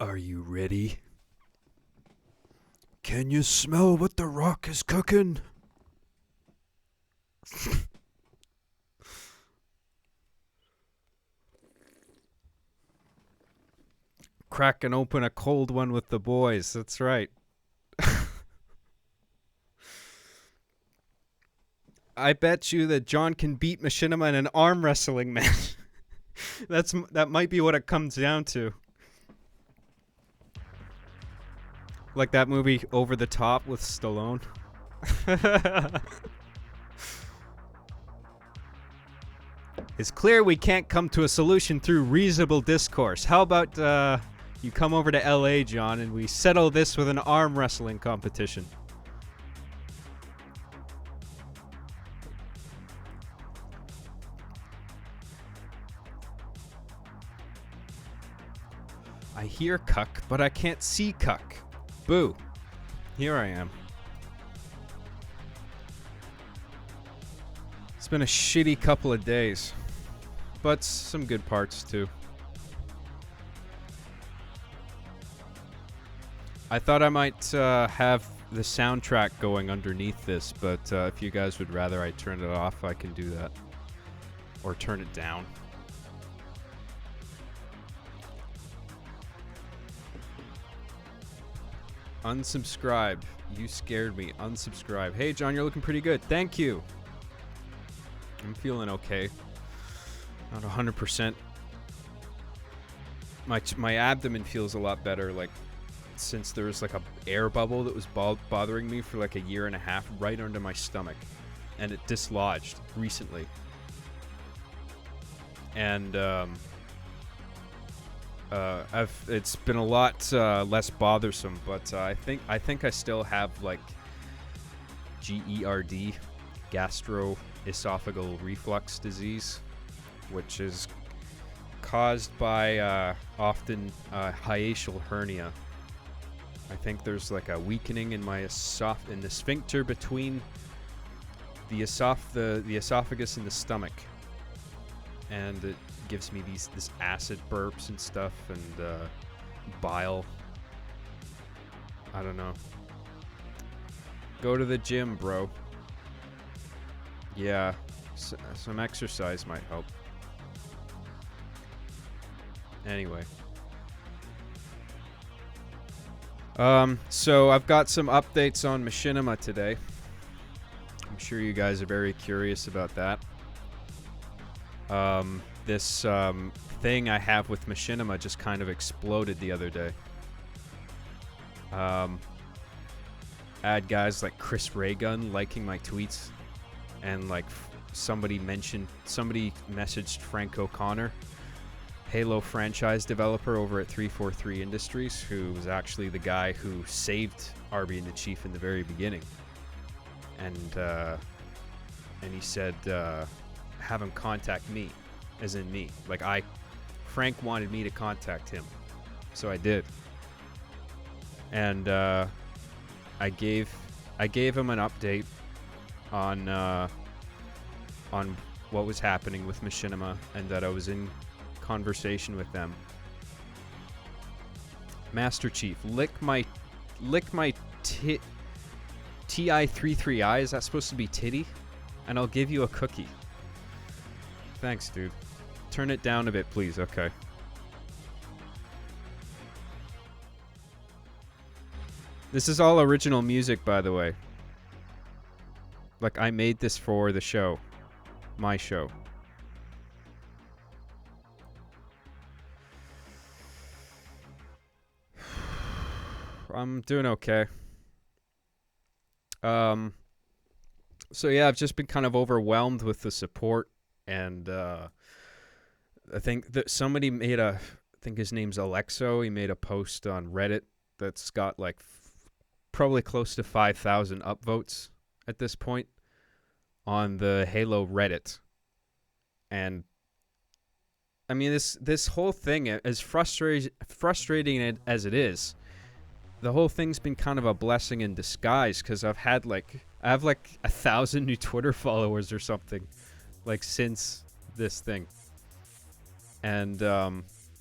Are you ready? Can you smell what the Rock is cooking? Cracking open a cold one with the boys. That's right. I bet you that John can beat Machinima in an arm wrestling match. That might be what it comes down to. Like that movie Over the Top with Stallone. It's clear we can't come to a solution through reasonable discourse. How about you come over to LA, John, and we settle this with an arm wrestling competition? I hear cuck, but I can't see cuck. Boo. Here I am. It's been a shitty couple of days, but some good parts too. I thought I might have the soundtrack going underneath this, but if you guys would rather I turn it off, I can do that. Or turn it down. Unsubscribe. You scared me. Unsubscribe. Hey, John, you're looking pretty good. Thank you. I'm feeling okay. Not 100%. My abdomen feels a lot better, like, since there was like a air bubble that was bothering me for like a year and a half right under my stomach. And it dislodged recently. And, it's been a lot less bothersome, but I think I still have like GERD, gastroesophageal reflux disease, which is caused by often hiatal hernia. I think there's like a weakening in my in the sphincter between the esophagus and the stomach, and it gives me this acid burps and stuff, and bile. I don't know. Go to the gym, bro. Yeah, some exercise might help. Anyway. So I've got some updates on Machinima today. I'm sure you guys are very curious about that. This thing I have with Machinima just kind of exploded the other day. I had guys like Chris Raygun liking my tweets, and like somebody messaged Frank O'Connor, Halo franchise developer over at 343 Industries, who was actually the guy who saved Arby and the Chief in the very beginning. And he said, have him contact me, as in me. Like Frank wanted me to contact him, so I did. And I gave him an update on what was happening with Machinima, and that I was in conversation with them. Master Chief, lick my TI33I. Is that supposed to be titty? And I'll give you a cookie. Thanks, dude. Turn it down a bit, please. Okay. This is all original music, by the way. Like, I made this for the show. My show. I'm doing okay. So yeah, I've just been kind of overwhelmed with the support, and I think that somebody made I think his name's Alexo, he made a post on Reddit that's got like probably close to 5,000 upvotes at this point on the Halo Reddit. And I mean, this whole thing, as frustrating as it is, the whole thing's been kind of a blessing in disguise, because I have like 1,000 new Twitter followers or something, like, since this thing. And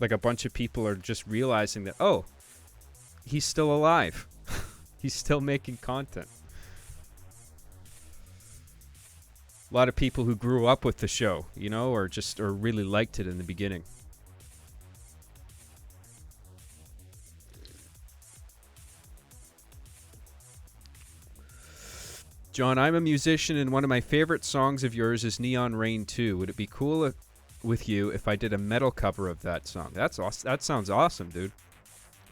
like a bunch of people are just realizing that, oh, he's still alive. He's still making content. A lot of people who grew up with the show, you know, or really liked it in the beginning. John, I'm a musician, and one of my favorite songs of yours is Neon Rain 2. Would it be cool with you if I did a metal cover of that song? That's awesome. That sounds awesome, dude.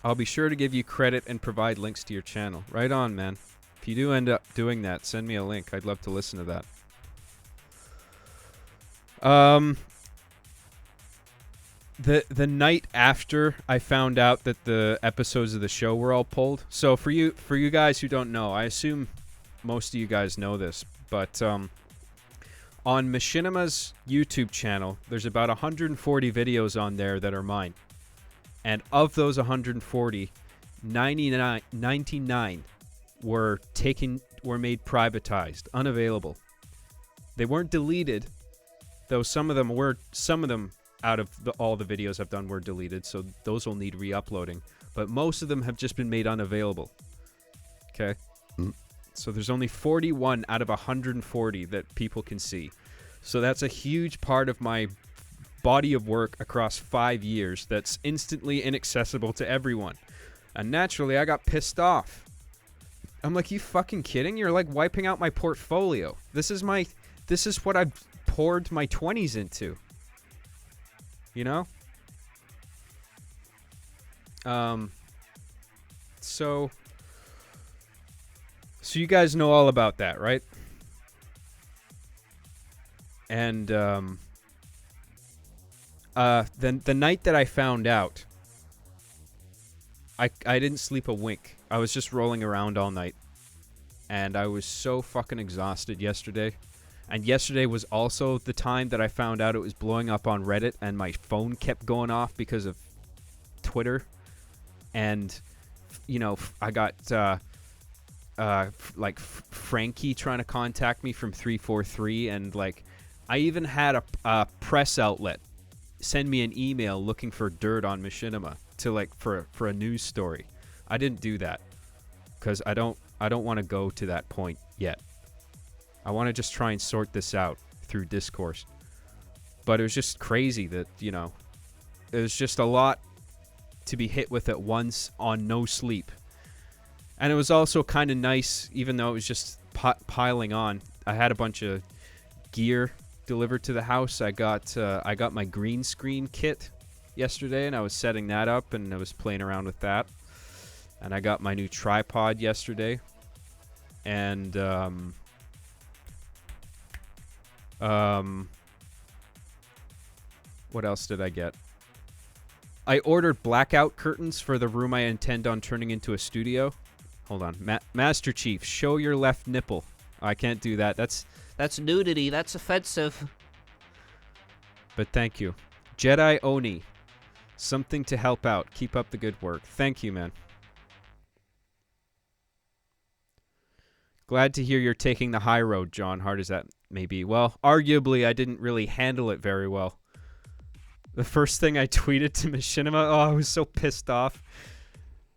I'll be sure to give you credit and provide links to your channel. Right on, man. If you do end up doing that, send me a link. I'd love to listen to that. The night after I found out that the episodes of the show were all pulled. So for you guys who don't know, I assume most of you guys know this, but on Machinima's YouTube channel, there's about 140 videos on there that are mine. And of those 140, 99 were made privatized, unavailable. They weren't deleted, though some of them out of all the videos I've done were deleted, so those will need re-uploading. But most of them have just been made unavailable. Okay? So there's only 41 out of 140 that people can see. So that's a huge part of my body of work across 5 years that's instantly inaccessible to everyone. And naturally, I got pissed off. I'm like, you fucking kidding? You're like wiping out my portfolio. This is what I've poured my 20s into. You know? So you guys know all about that, right? And then the night that I found out, I didn't sleep a wink. I was just rolling around all night. And I was so fucking exhausted yesterday. And yesterday was also the time that I found out it was blowing up on Reddit, and my phone kept going off because of Twitter. And, you know, I got Frankie trying to contact me from 343, and like I even had a press outlet send me an email looking for dirt on Machinima to like for a news story. I didn't do that because I don't want to go to that point yet. I want to just try and sort this out through discourse. But it was just crazy that, you know, it was just a lot to be hit with at once on no sleep. And it was also kind of nice, even though it was just piling on. I had a bunch of gear delivered to the house. I got my green screen kit yesterday, and I was setting that up, and I was playing around with that. And I got my new tripod yesterday. And what else did I get? I ordered blackout curtains for the room I intend on turning into a studio. Hold on. Master Chief, show your left nipple. I can't do that. That's nudity. That's offensive. But thank you. Jedi Oni. Something to help out. Keep up the good work. Thank you, man. Glad to hear you're taking the high road, John, hard as that may be. Well, arguably, I didn't really handle it very well. The first thing I tweeted to Machinima, I was so pissed off.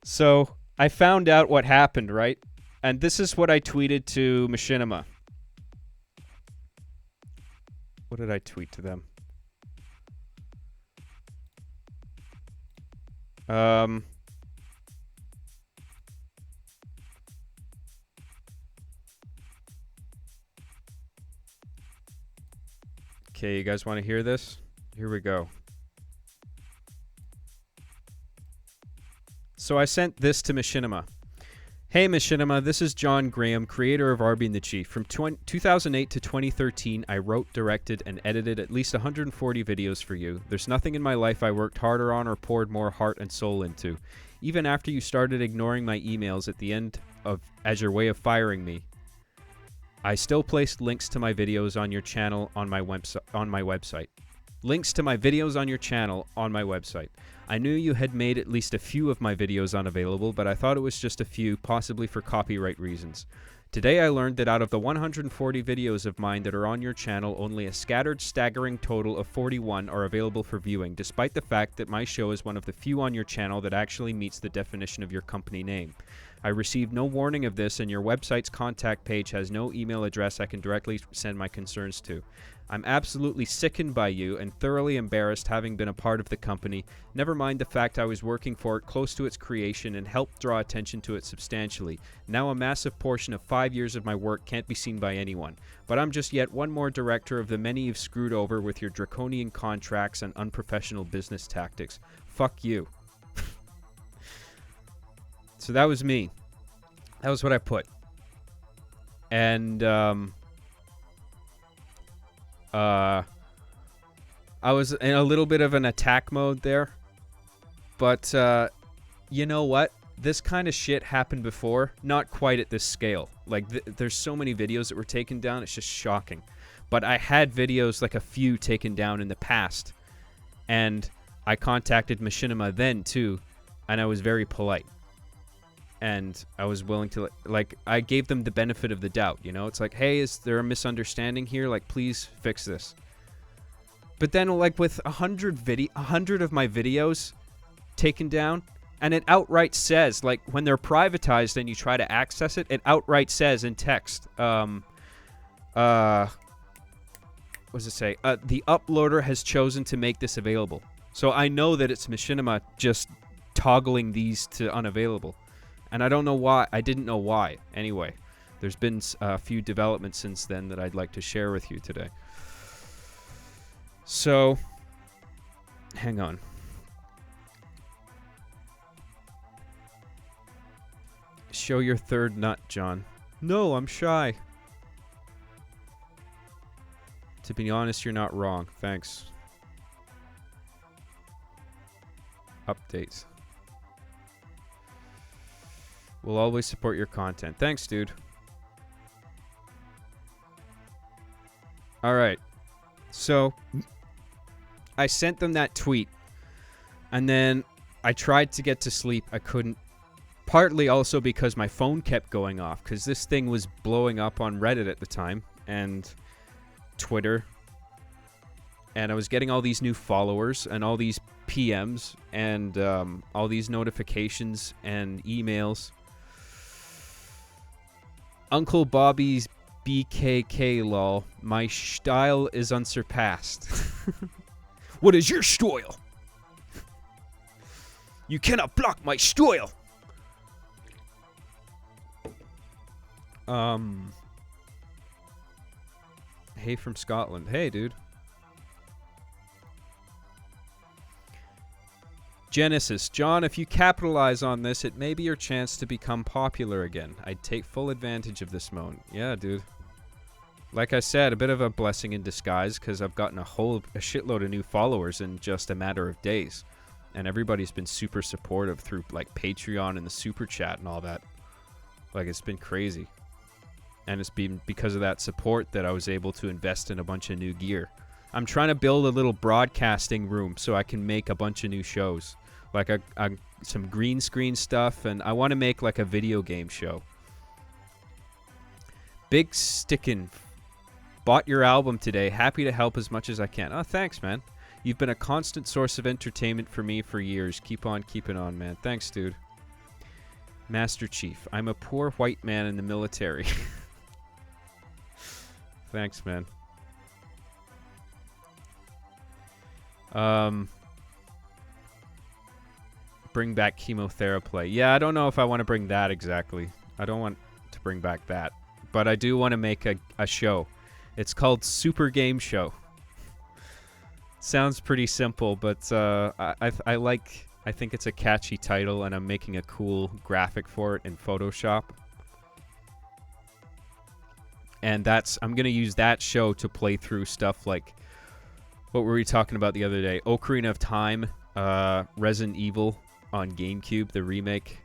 So I found out what happened, right? And this is what I tweeted to Machinima. What did I tweet to them? Okay, you guys want to hear this? Here we go. So I sent this to Machinima. Hey Machinima, this is John Graham, creator of Arby and the Chief. From 2008 to 2013, I wrote, directed, and edited at least 140 videos for you. There's nothing in my life I worked harder on or poured more heart and soul into. Even after you started ignoring my emails at the end as your way of firing me, I still placed links to my videos on your channel on my website. Links to my videos on your channel on my website. I knew you had made at least a few of my videos unavailable, but I thought it was just a few, possibly for copyright reasons. Today I learned that out of the 140 videos of mine that are on your channel, only a scattered, staggering total of 41 are available for viewing, despite the fact that my show is one of the few on your channel that actually meets the definition of your company name. I received no warning of this, and your website's contact page has no email address I can directly send my concerns to. I'm absolutely sickened by you and thoroughly embarrassed having been a part of the company, never mind the fact I was working for it close to its creation and helped draw attention to it substantially. Now a massive portion of 5 years of my work can't be seen by anyone. But I'm just yet one more director of the many you've screwed over with your draconian contracts and unprofessional business tactics. Fuck you. So that was me. That was what I put. And, I was in a little bit of an attack mode there. But, you know what? This kind of shit happened before. Not quite at this scale. Like, there's so many videos that were taken down, it's just shocking. But I had videos, like a few, taken down in the past. And I contacted Machinima then, too. And I was very polite. And I was willing to, like, I gave them the benefit of the doubt, you know? It's like, hey, is there a misunderstanding here? Like, please fix this. But then, like, with 100 of my videos taken down, and it outright says, like, when they're privatized and you try to access it, it outright says in text, what does it say? The uploader has chosen to make this available. So I know that it's Machinima just toggling these to unavailable. And I don't know why. I didn't know why. Anyway, there's been a few developments since then that I'd like to share with you today. So, hang on. Show your third nut, John. No, I'm shy. To be honest, you're not wrong. Thanks. Updates. We'll always support your content. Thanks, dude. Alright. So, I sent them that tweet. And then I tried to get to sleep. I couldn't. Partly also because my phone kept going off. Because this thing was blowing up on Reddit at the time. And Twitter. And I was getting all these new followers. And all these PMs. And all these notifications and emails. Uncle Bobby's BKK lol. My style is unsurpassed. What is your style? You cannot block my style. Hey from Scotland. Hey, dude. Genesis. John, if you capitalize on this, it may be your chance to become popular again. I'd take full advantage of this moment. Yeah, dude. Like I said, a bit of a blessing in disguise because I've gotten a shitload of new followers in just a matter of days. And everybody's been super supportive through, like, Patreon and the Super Chat and all that. Like, it's been crazy. And it's been because of that support that I was able to invest in a bunch of new gear. I'm trying to build a little broadcasting room so I can make a bunch of new shows. Like some green screen stuff, and I want to make like a video game show. Big Stickin' bought your album today. Happy to help as much as I can. Oh, thanks, man. You've been a constant source of entertainment for me for years. Keep on keeping on, man. Thanks, dude. Master Chief. I'm a poor white man in the military. Thanks, man. Bring back chemotherapy. Yeah, I don't know if I want to bring that exactly. I don't want to bring back that. But I do want to make a show. It's called Super Game Show. Sounds pretty simple, but I think it's a catchy title, and I'm making a cool graphic for it in Photoshop. And I'm going to use that show to play through stuff like, what were we talking about the other day? Ocarina of Time, Resident Evil on GameCube, the remake.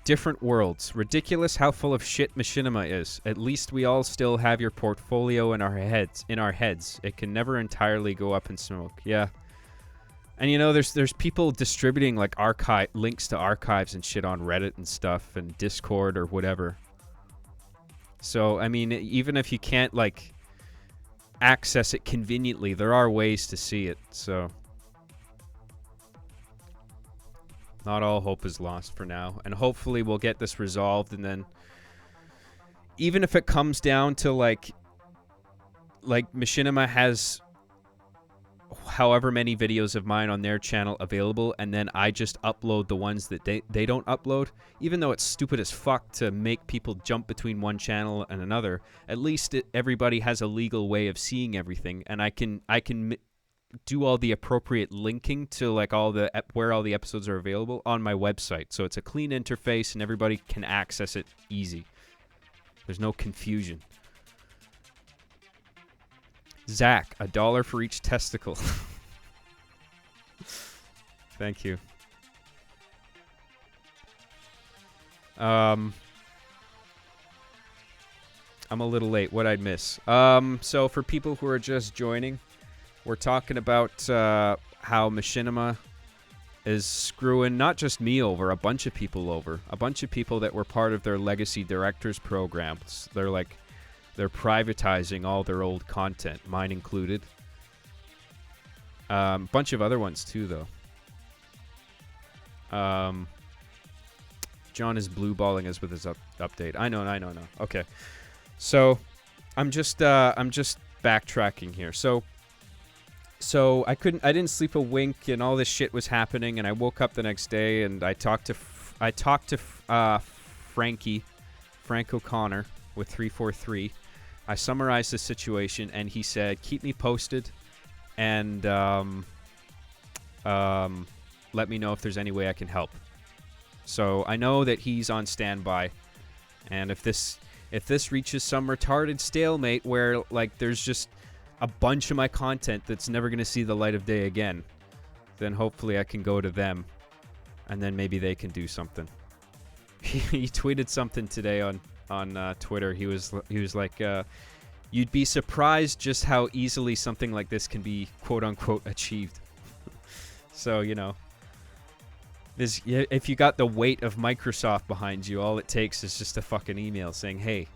Different worlds. Ridiculous how full of shit Machinima is. At least we all still have your portfolio in our heads. It can never entirely go up in smoke. Yeah. And you know, there's people distributing like archive links to archives and shit on Reddit and stuff and Discord or whatever. So I mean, even if you can't like access it conveniently, there are ways to see it. So not all hope is lost for now, and hopefully we'll get this resolved. And then even if it comes down to like Machinima has however many videos of mine on their channel available, and then I just upload the ones that they don't upload, even though it's stupid as fuck to make people jump between one channel and another, at least everybody has a legal way of seeing everything, and I can do all the appropriate linking to like all the where all the episodes are available on my website, so it's a clean interface and everybody can access it easy. There's no confusion. Zach, $1 for each testicle. Thank you. I'm a little late. What'd I miss? So for people who are just joining, we're talking about how Machinima is screwing not just me over, a bunch of people over. A bunch of people that were part of their legacy directors programs. They're privatizing all their old content, mine included. Bunch of other ones too, though. John is blueballing us with his update. I know. Okay, so I'm just backtracking here. So I didn't sleep a wink, and all this shit was happening, and I woke up the next day, and I talked to Frank O'Connor with 343. I summarized the situation, and he said, keep me posted, and let me know if there's any way I can help. So I know that he's on standby, and if this reaches some retarded stalemate where like there's just a bunch of my content that's never going to see the light of day again, then hopefully I can go to them, and then maybe they can do something. He tweeted something today on Twitter. He was like, you'd be surprised just how easily something like this can be quote unquote achieved. So, you know, if you got the weight of Microsoft behind you, all it takes is just a fucking email saying, hey,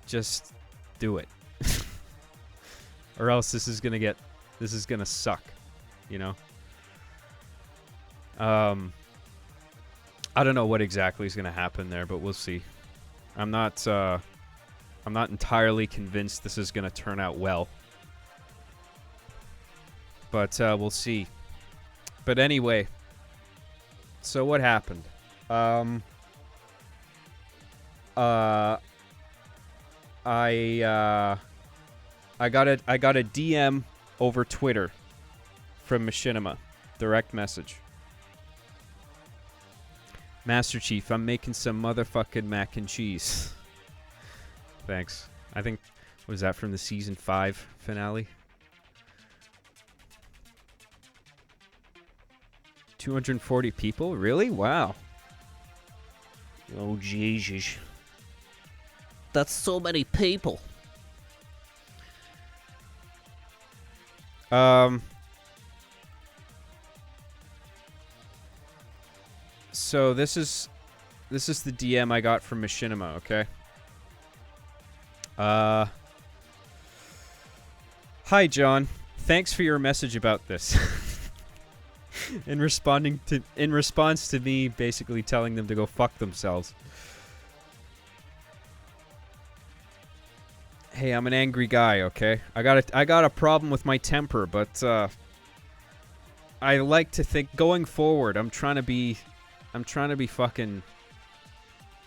just do it. Or else this is gonna suck, you know? I don't know what exactly is gonna happen there, but we'll see. I'm not entirely convinced this is gonna turn out well, but we'll see. But anyway, so what happened? I got a DM over Twitter from Machinima, direct message. Master Chief, I'm making some motherfucking mac and cheese. Thanks. I think, what is that, from the season 5 finale? 240 people? Really? Wow. Oh, Jesus. That's so many people. So this is the DM I got from Machinima, okay? Hi, John. Thanks for your message about this. in response to me basically telling them to go fuck themselves. Hey, I'm an angry guy, okay? I got a problem with my temper, but I like to think going forward, I'm trying to be fucking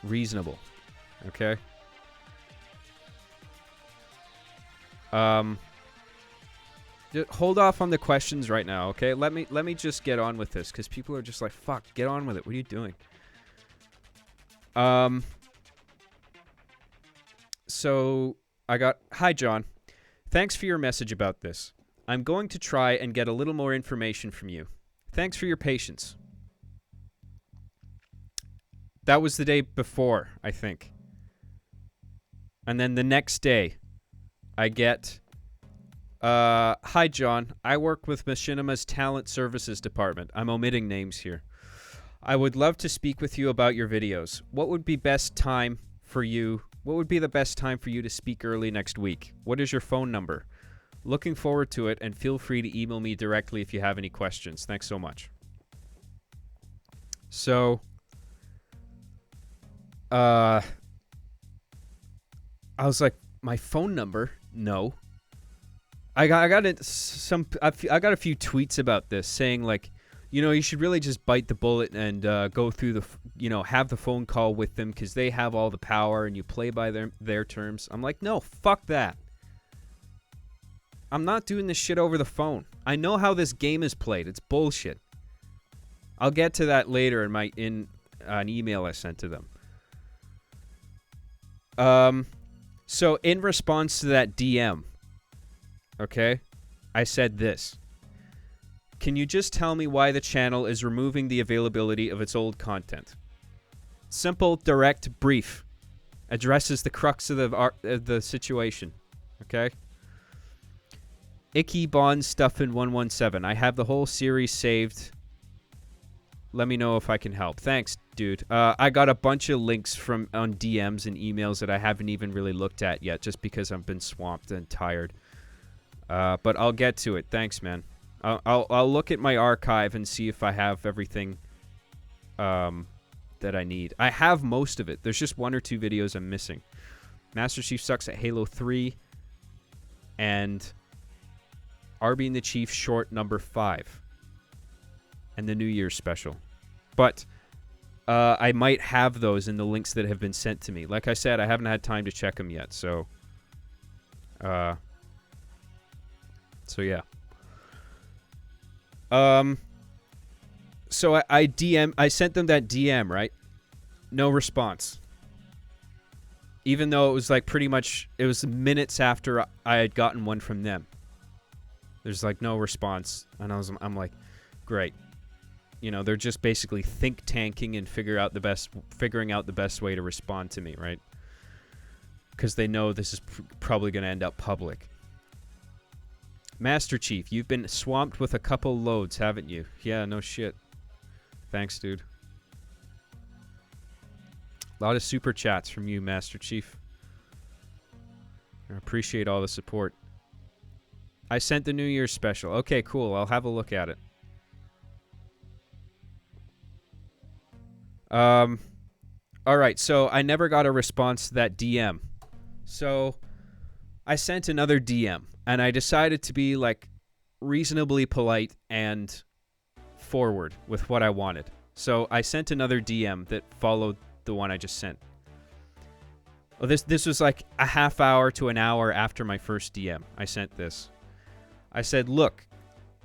reasonable. Okay? Hold off on the questions right now, okay? Let me just get on with this, because people are just like, fuck, get on with it. What are you doing? So hi, John. Thanks for your message about this. I'm going to try and get a little more information from you. Thanks for your patience. That was the day before, I think. And then the next day, I get Hi, John. I work with Machinima's Talent Services Department. I'm omitting names here. I would love to speak with you about your videos. What would be best time for you? What would be the best time for you to speak early next week? What is your phone number? Looking forward to it, and feel free to email me directly if you have any questions. Thanks so much. So, I was like, my phone number? No. I got a few tweets about this saying like, you should really just bite the bullet and go through have the phone call with them because they have all the power and you play by their terms. I'm like, no, fuck that. I'm not doing this shit over the phone. I know how this game is played. It's bullshit. I'll get to that later in an email I sent to them. So in response to that DM, okay, I said this. Can you just tell me why the channel is removing the availability of its old content? Simple, direct, brief. Addresses the crux of the situation. Okay? Icky Bond Stuffin 117. I have the whole series saved. Let me know if I can help. Thanks, dude. I got a bunch of links on DMs and emails that I haven't even really looked at yet, just because I've been swamped and tired. But I'll get to it. Thanks, man. I'll look at my archive and see if I have everything that I need. I have most of it. There's just 1 or 2 videos I'm missing. Master Chief Sucks at Halo 3 and Arby and the Chief short number 5 and the New Year's special. But I might have those in the links that have been sent to me. Like I said, I haven't had time to check them yet. So yeah. So I sent them that DM, right? No response. Even though it was like pretty much, it was minutes after I had gotten one from them. There's like no response. And I'm like, great. They're just basically think tanking and figuring out the best way to respond to me, right? Because they know this is probably going to end up public. Master Chief, you've been swamped with a couple loads, haven't you? Yeah, no shit. Thanks, dude. A lot of super chats from you, Master Chief. I appreciate all the support. I sent the New Year's special. Okay, cool. I'll have a look at it. Alright, so I never got a response to that DM. So I sent another DM. And I decided to be, like, reasonably polite and forward with what I wanted. So I sent another DM that followed the one I just sent. Well, this was like a half hour to an hour after my first DM. I sent this. I said, look,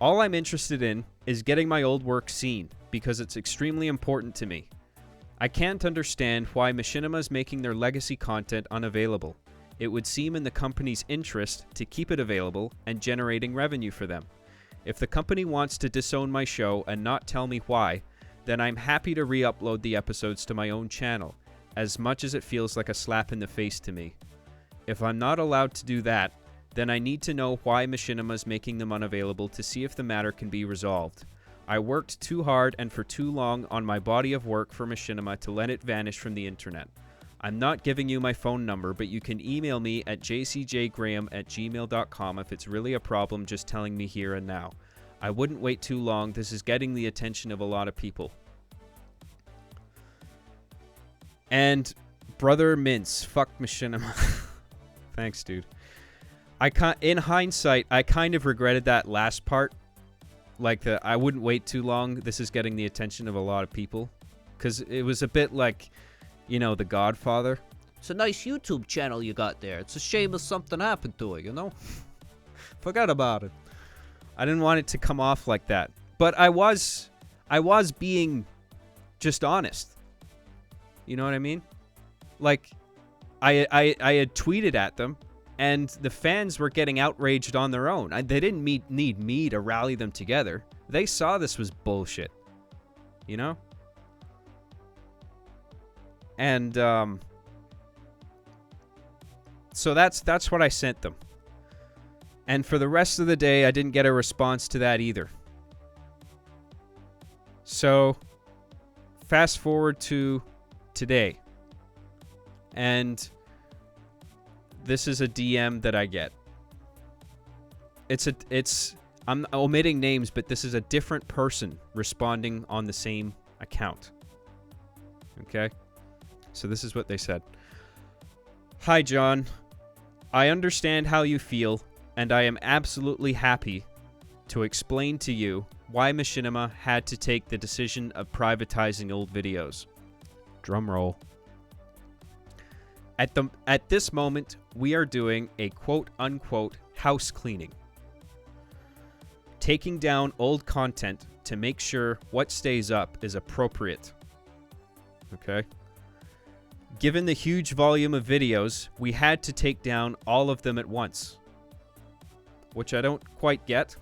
all I'm interested in is getting my old work seen because it's extremely important to me. I can't understand why Machinima's making their legacy content unavailable. It would seem in the company's interest to keep it available and generating revenue for them. If the company wants to disown my show and not tell me why, then I'm happy to re-upload the episodes to my own channel, as much as it feels like a slap in the face to me. If I'm not allowed to do that, then I need to know why Machinima's making them unavailable to see if the matter can be resolved. I worked too hard and for too long on my body of work for Machinima to let it vanish from the internet. I'm not giving you my phone number, but you can email me at jcjgraham@gmail.com if it's really a problem just telling me here and now. I wouldn't wait too long. This is getting the attention of a lot of people. And Brother Mince, fuck Machinima. Thanks, dude. In hindsight, I kind of regretted that last part. Like, I wouldn't wait too long. This is getting the attention of a lot of people. Because it was a bit like, The Godfather. It's a nice YouTube channel you got there. It's a shame if something happened to it, Forgot about it. I didn't want it to come off like that. But I was being just honest. You know what I mean? Like, I had tweeted at them, and the fans were getting outraged on their own. They didn't need me to rally them together. They saw this was bullshit. And so that's what I sent them. And for the rest of the day, I didn't get a response to that either. So, fast forward to today. And this is a DM that I get. I'm omitting names, but this is a different person responding on the same account. Okay? So this is what they said. Hi, John. I understand how you feel, and I am absolutely happy to explain to you why Machinima had to take the decision of privatizing old videos. Drum roll. At this moment, we are doing a quote-unquote house cleaning. Taking down old content to make sure what stays up is appropriate. Okay? Given the huge volume of videos, we had to take down all of them at once. Which I don't quite get.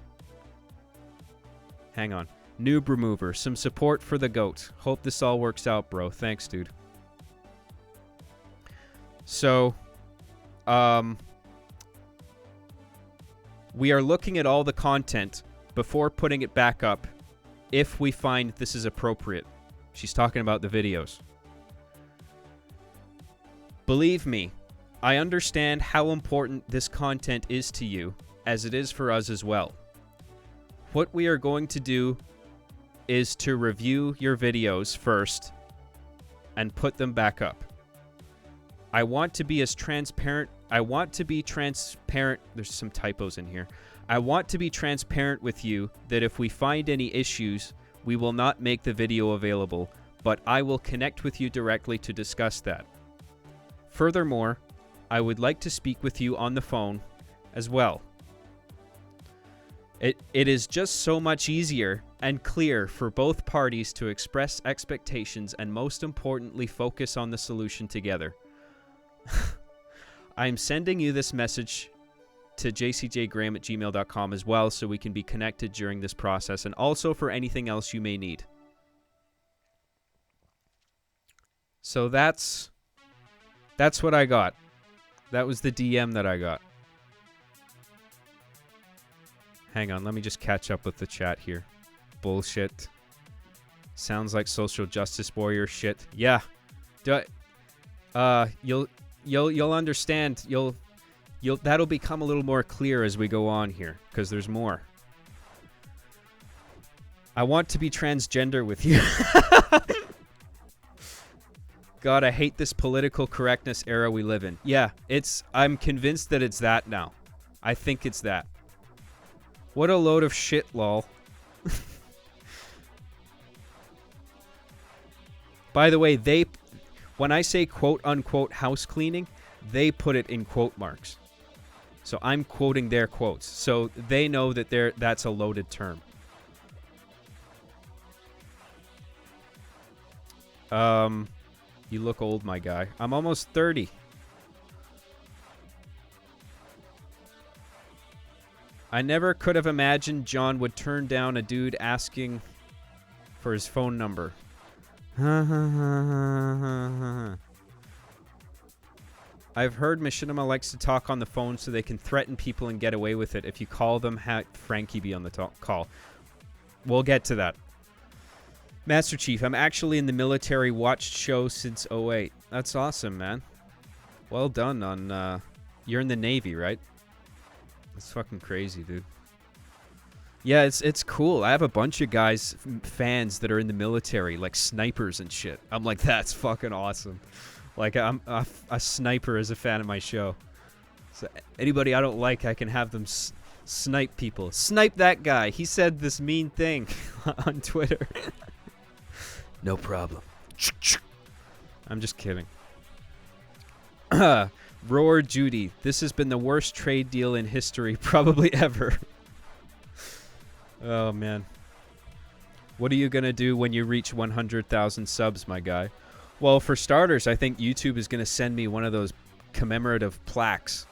Hang on. Noob remover. Some support for the goat. Hope this all works out, bro. Thanks, dude. So, we are looking at all the content before putting it back up if we find this is appropriate. She's talking about the videos. Believe me, I understand how important this content is to you, as it is for us as well. What we are going to do is to review your videos first and put them back up. I want to be as transparent. There's some typos in here. I want to be transparent with you that if we find any issues, we will not make the video available, but I will connect with you directly to discuss that. Furthermore, I would like to speak with you on the phone as well. It is just so much easier and clear for both parties to express expectations and, most importantly, focus on the solution together. I'm sending you this message to jcjgraham@gmail.com as well, so we can be connected during this process, and also for anything else you may need. So that's what I got. That was the DM that I got. Hang on, let me just catch up with the chat here. Bullshit. Sounds like social justice warrior shit. Yeah. You'll understand. That'll become a little more clear as we go on here, because there's more. I want to be transgender with you. God, I hate this political correctness era we live in. Yeah, I'm convinced that it's that now. I think it's that. What a load of shit, lol. By the way, when I say quote-unquote house cleaning, they put it in quote marks. So I'm quoting their quotes. So they know that that's a loaded term. You look old, my guy. I'm almost 30. I never could have imagined John would turn down a dude asking for his phone number. I've heard Machinima likes to talk on the phone so they can threaten people and get away with it. If you call them, have Frankie be on the call. We'll get to that. Master Chief, I'm actually in the military, watched show since 08. That's awesome, man. Well done on, you're in the Navy, right? That's fucking crazy, dude. Yeah, it's cool. I have a bunch of guys, fans that are in the military, like snipers and shit. I'm like, that's fucking awesome. Like, I'm a sniper is a fan of my show. So anybody I don't like, I can have them snipe people. Snipe that guy. He said this mean thing on Twitter. No problem. I'm just kidding. Roar Judy. This has been the worst trade deal in history, probably ever. Oh, man. What are you going to do when you reach 100,000 subs, my guy? Well, for starters, I think YouTube is going to send me one of those commemorative plaques.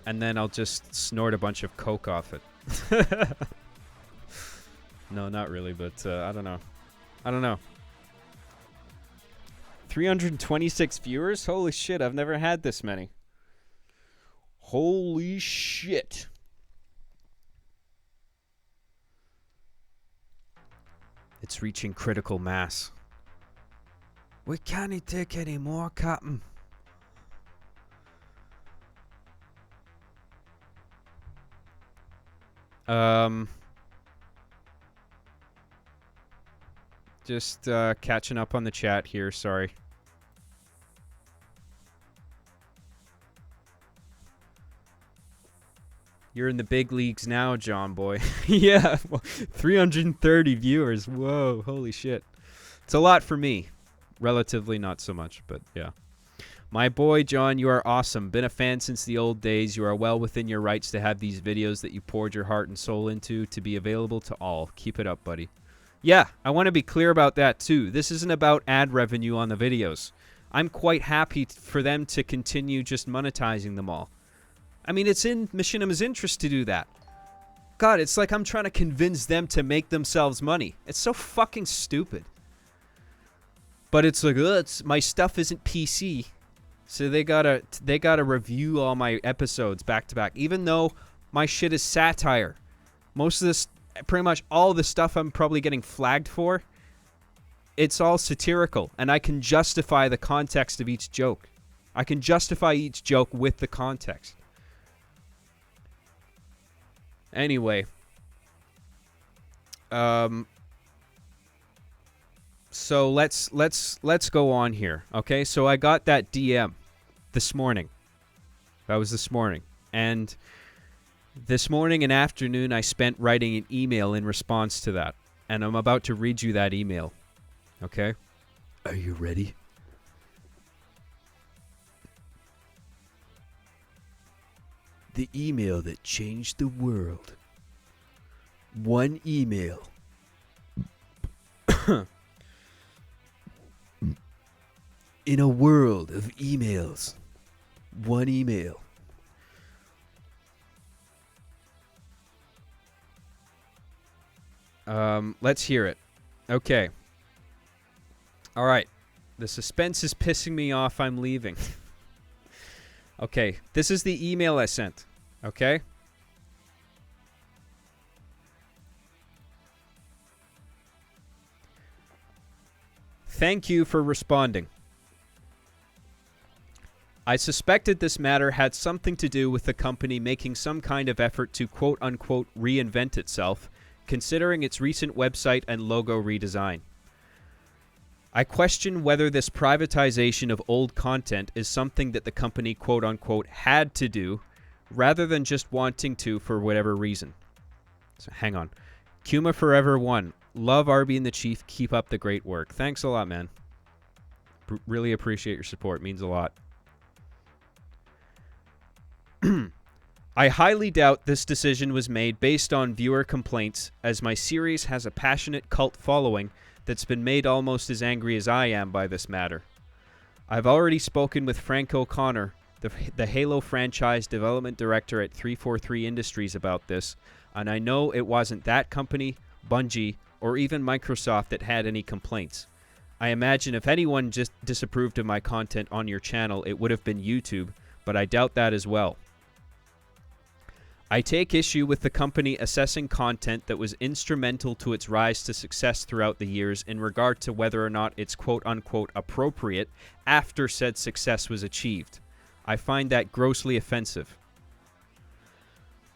And then I'll just snort a bunch of coke off it. No, not really, but I don't know. I don't know. 326 viewers? Holy shit, I've never had this many. Holy shit. It's reaching critical mass. We can't take any more, Captain. Just catching up on the chat here, sorry. You're in the big leagues now, John boy. Yeah, 330 viewers. Whoa, holy shit. It's a lot for me. Relatively not so much, but yeah. My boy, John, you are awesome. Been a fan since the old days. You are well within your rights to have these videos that you poured your heart and soul into to be available to all. Keep it up, buddy. Yeah, I want to be clear about that, too. This isn't about ad revenue on the videos. I'm quite happy for them to continue just monetizing them all. I mean, it's in Machinima's interest to do that. God, it's like I'm trying to convince them to make themselves money. It's so fucking stupid. But it's like, my stuff isn't PC. So they gotta review all my episodes back to back. Even though my shit is satire. Most of this, pretty much all the stuff I'm probably getting flagged for, it's all satirical. And I can justify the context of each joke. I can justify each joke with the context. Anyway. So let's go on here. Okay, so I got that DM this morning. That was this morning. And this morning and afternoon I spent writing an email in response to that. And I'm about to read you that email. Okay? Are you ready? The email that changed the world. One email. In a world of emails. One email. Let's hear it. Okay. All right. The suspense is pissing me off. I'm leaving. Okay. This is the email I sent. Okay? Thank you for responding. I suspected this matter had something to do with the company making some kind of effort to quote-unquote reinvent itself, considering its recent website and logo redesign. I question whether this privatization of old content is something that the company quote-unquote had to do, rather than just wanting to for whatever reason. So hang on. Kuma Forever 1. Love Arby and the Chief. Keep up the great work. Thanks a lot, man. Really appreciate your support. Means a lot. I highly doubt this decision was made based on viewer complaints, as my series has a passionate cult following that's been made almost as angry as I am by this matter. I've already spoken with Frank O'Connor, the Halo franchise development director at 343 Industries about this, and I know it wasn't that company, Bungie, or even Microsoft that had any complaints. I imagine if anyone just disapproved of my content on your channel, it would have been YouTube, but I doubt that as well. I take issue with the company assessing content that was instrumental to its rise to success throughout the years in regard to whether or not it's quote-unquote appropriate after said success was achieved. I find that grossly offensive.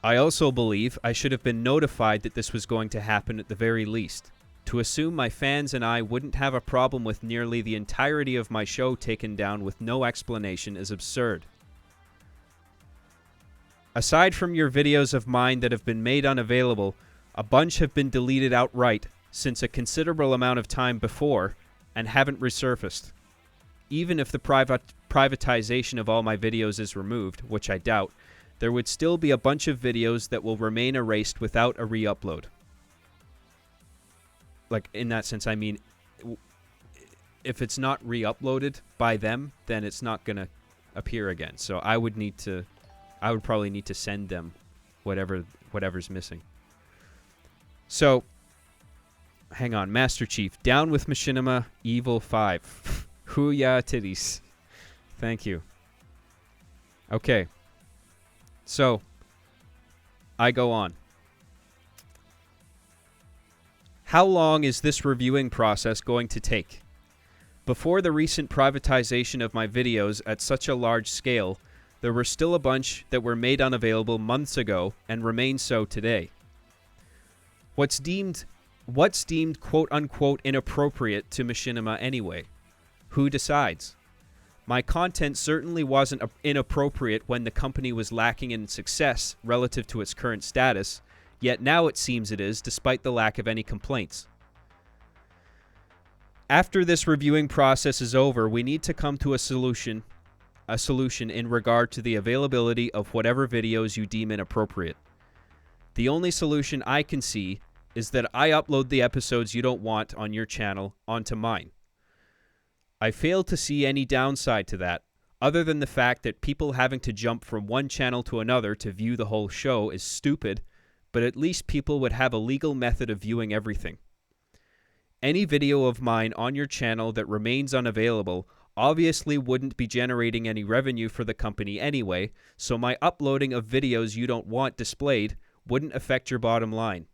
I also believe I should have been notified that this was going to happen at the very least. To assume my fans and I wouldn't have a problem with nearly the entirety of my show taken down with no explanation is absurd. Aside from your videos of mine that have been made unavailable, a bunch have been deleted outright since a considerable amount of time before and haven't resurfaced. Even if the privatization of all my videos is removed, which I doubt, there would still be a bunch of videos that will remain erased without a re-upload. Like, in that sense, I mean, if it's not re-uploaded by them, then it's not going to appear again. So I would probably need to send them whatever's missing. So, hang on. Master Chief, down with Machinima, Evil 5. Hoo-ya titties. Thank you. Okay. So, I go on. How long is this reviewing process going to take? Before the recent privatization of my videos at such a large scale, there were still a bunch that were made unavailable months ago and remain so today. What's deemed quote-unquote inappropriate to Machinima anyway? Who decides? My content certainly wasn't inappropriate when the company was lacking in success relative to its current status, yet now it seems it is, despite the lack of any complaints. After this reviewing process is over, we need to come to a solution in regard to the availability of whatever videos you deem inappropriate. The only solution I can see is that I upload the episodes you don't want on your channel onto mine. I fail to see any downside to that, other than the fact that people having to jump from one channel to another to view the whole show is stupid, but at least people would have a legal method of viewing everything. Any video of mine on your channel that remains unavailable obviously wouldn't be generating any revenue for the company anyway, so my uploading of videos you don't want displayed wouldn't affect your bottom line.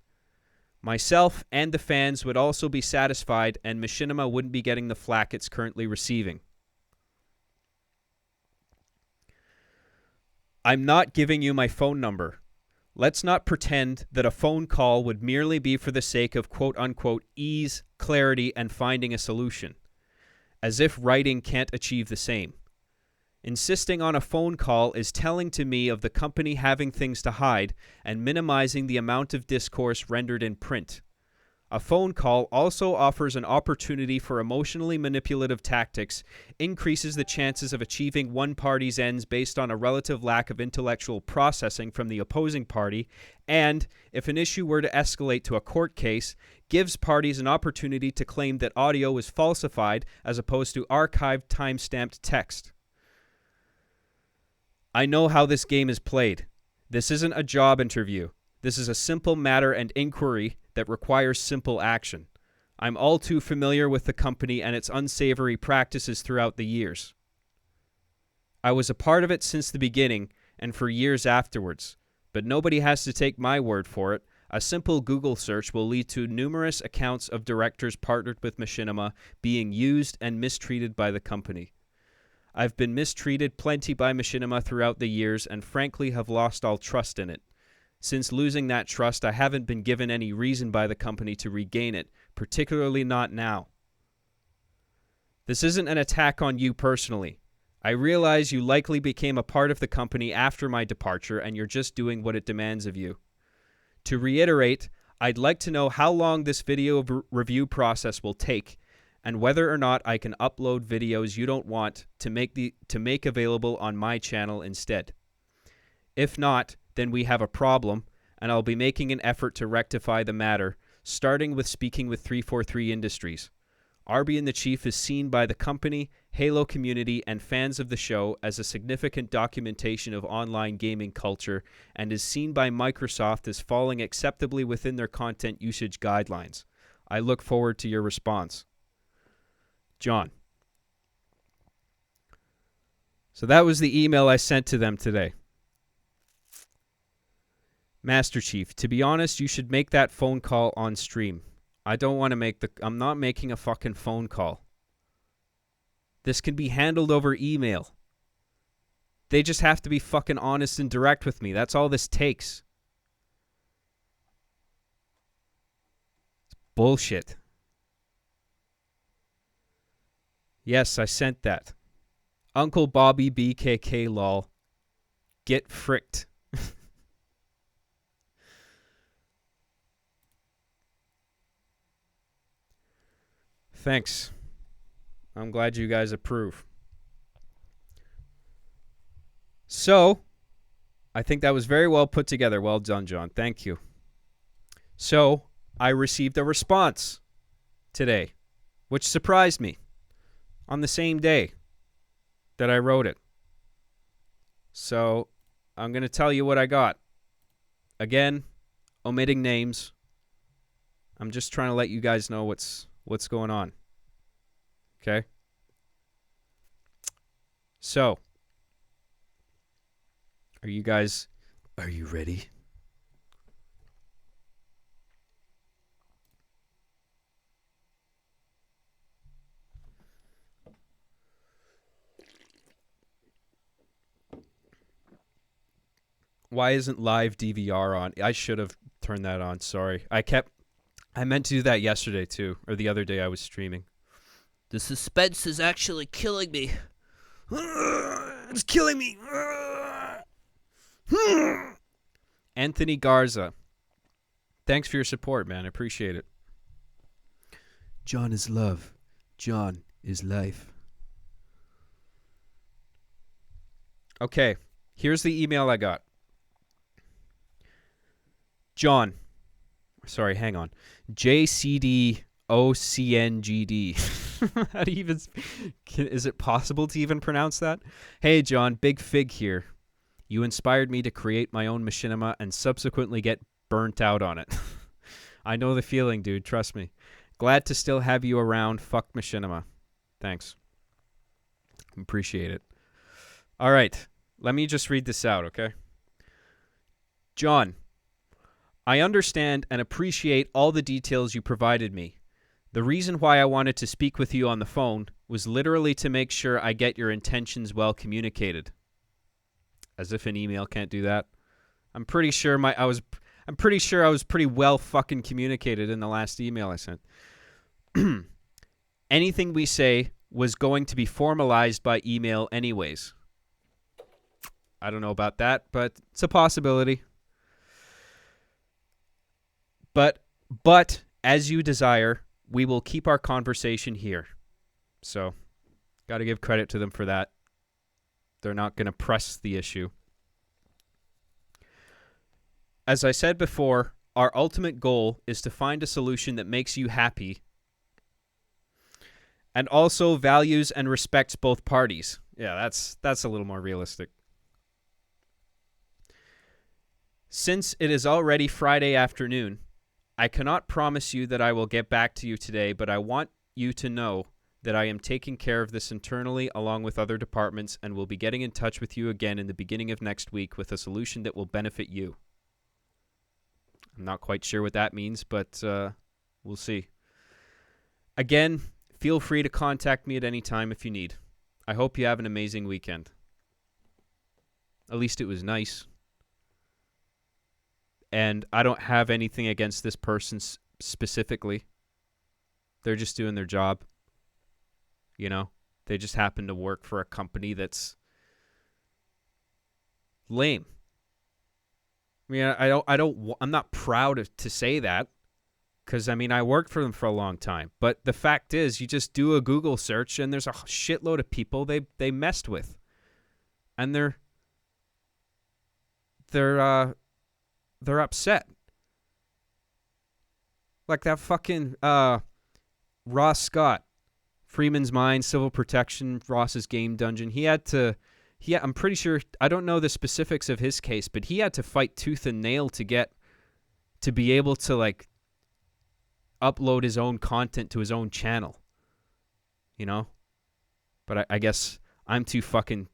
Myself and the fans would also be satisfied, and Machinima wouldn't be getting the flack it's currently receiving. I'm not giving you my phone number. Let's not pretend that a phone call would merely be for the sake of quote-unquote ease, clarity, and finding a solution. As if writing can't achieve the same. Insisting on a phone call is telling to me of the company having things to hide and minimizing the amount of discourse rendered in print. A phone call also offers an opportunity for emotionally manipulative tactics, increases the chances of achieving one party's ends based on a relative lack of intellectual processing from the opposing party, and, if an issue were to escalate to a court case, gives parties an opportunity to claim that audio was falsified as opposed to archived time-stamped text. I know how this game is played. This isn't a job interview. This is a simple matter and inquiry that requires simple action. I'm all too familiar with the company and its unsavory practices throughout the years. I was a part of it since the beginning and for years afterwards, but nobody has to take my word for it. A simple Google search will lead to numerous accounts of directors partnered with Machinima being used and mistreated by the company. I've been mistreated plenty by Machinima throughout the years and frankly have lost all trust in it. Since losing that trust, I haven't been given any reason by the company to regain it, particularly not now. This isn't an attack on you personally. I realize you likely became a part of the company after my departure and you're just doing what it demands of you. To reiterate, I'd like to know how long this video review process will take and whether or not I can upload videos you don't want to make available on my channel instead. If not, then we have a problem, and I'll be making an effort to rectify the matter, starting with speaking with 343 Industries. Arby and the Chief is seen by the company, Halo community, and fans of the show as a significant documentation of online gaming culture and is seen by Microsoft as falling acceptably within their content usage guidelines. I look forward to your response. John. So that was the email I sent to them today. Master Chief, to be honest, you should make that phone call on stream. I'm not making a fucking phone call. This can be handled over email. They just have to be fucking honest and direct with me. That's all this takes. It's bullshit. Yes, I sent that. Uncle Bobby BKK lol. Get fricked. Thanks. I'm glad you guys approve. So, I think that was very well put together. Well done, John. Thank you. So, I received a response today, which surprised me on the same day that I wrote it. So, I'm going to tell you what I got. Again, omitting names. I'm just trying to let you guys know what's going on. Okay? So, are you guys Are you ready? Why isn't live DVR on? I should have turned that on. Sorry. I meant to do that yesterday too, or the other day I was streaming. The suspense is actually killing me. It's killing me. Anthony Garza. Thanks for your support, man. I appreciate it. John is love. John is life. Okay, here's the email I got. John. Sorry, hang on. JCDOCNGD. How do you even... Is it possible to even pronounce that? Hey, John, Big Fig here. You inspired me to create my own machinima and subsequently get burnt out on it. I know the feeling, dude. Trust me. Glad to still have you around. Fuck machinima. Thanks. Appreciate it. All right. Let me just read this out, okay? John, I understand and appreciate all the details you provided me. The reason why I wanted to speak with you on the phone was literally to make sure I get your intentions well communicated. As if an email can't do that. I'm pretty sure I was pretty well fucking communicated in the last email I sent. Anything we say was going to be formalized by email anyways. I don't know about that, but it's a possibility. But as you desire, we will keep our conversation here. So, got to give credit to them for that. They're not going to press the issue. As I said before, our ultimate goal is to find a solution that makes you happy and also values and respects both parties. Yeah, that's a little more realistic. Since it is already Friday afternoon, I cannot promise you that I will get back to you today, but I want you to know that I am taking care of this internally along with other departments and will be getting in touch with you again in the beginning of next week with a solution that will benefit you. I'm not quite sure what that means, but we'll see. Again, feel free to contact me at any time if you need. I hope you have an amazing weekend. At least it was nice. And I don't have anything against this person specifically. They're just doing their job. You know, they just happen to work for a company that's lame. I mean, I'm not proud to say that because, I mean, I worked for them for a long time. But the fact is, you just do a Google search and there's a shitload of people they messed with. And they're upset. Like that fucking Ross Scott, Freeman's Mine, Civil Protection, Ross's Game Dungeon. I'm pretty sure, I don't know the specifics of his case, but he had to fight tooth and nail to be able to like upload his own content to his own channel. You know? But I guess I'm too fucking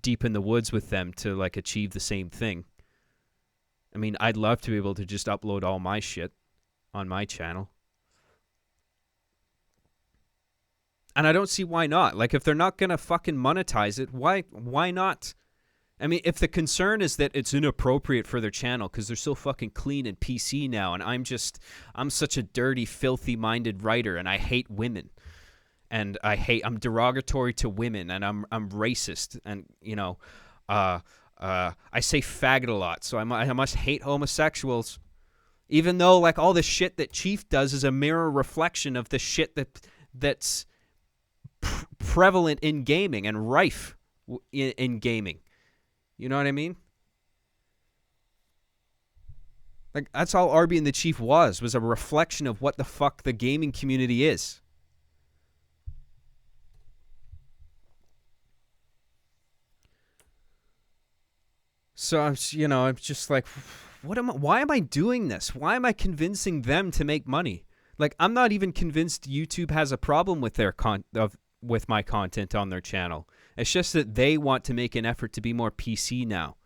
deep in the woods with them to like achieve the same thing. I mean, I'd love to be able to just upload all my shit on my channel. And I don't see why not. Like, if they're not going to fucking monetize it, why not? I mean, if the concern is that it's inappropriate for their channel because they're so fucking clean and PC now, and I'm such a dirty, filthy-minded writer, and I hate women. And I'm derogatory to women, and I'm racist, and, you know, I say faggot a lot, so I must hate homosexuals. Even though, like, all the shit that Chief does is a mirror reflection of the shit that's prevalent in gaming and rife in gaming. You know what I mean? Like, that's all Arby and the Chief was a reflection of what the fuck the gaming community is. So I'm just like, why am I doing this? Why am I convincing them to make money? Like, I'm not even convinced YouTube has a problem with with my content on their channel. It's just that they want to make an effort to be more PC now.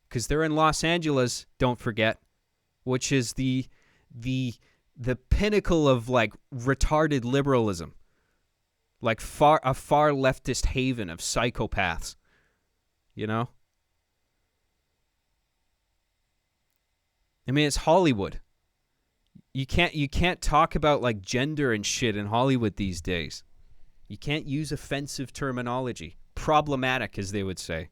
because they're in Los Angeles, don't forget, which is the pinnacle of like retarded liberalism, like a far leftist haven of psychopaths, you know? I mean, it's Hollywood. You can't talk about like gender and shit in Hollywood these days. You can't use offensive terminology. Problematic, as they would say.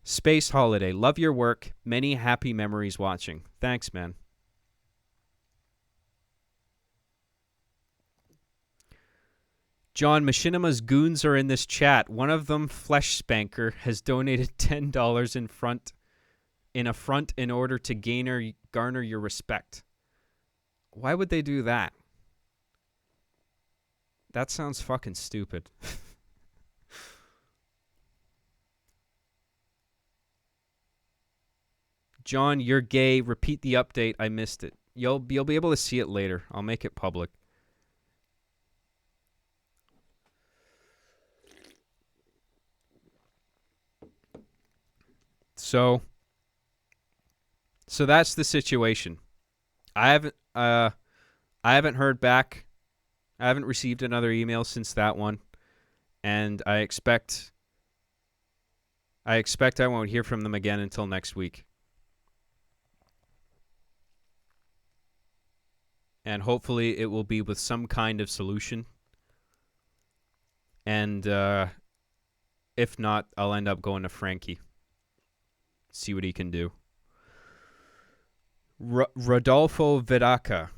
Space Holiday, love your work. Many happy memories watching. Thanks, man. John, Machinima's goons are in this chat. One of them, Flesh Spanker, has donated $10 in affront in order to garner your respect. Why would they do that? That sounds fucking stupid. John, you're gay. Repeat the update. I missed it. You'll be able to see it later. I'll make it public. So that's the situation. I haven't heard back. I haven't received another email since that one, and I expect I won't hear from them again until next week. And hopefully it will be with some kind of solution. And if not, I'll end up going to Frankie. See what he can do. Rodolfo Vidaca.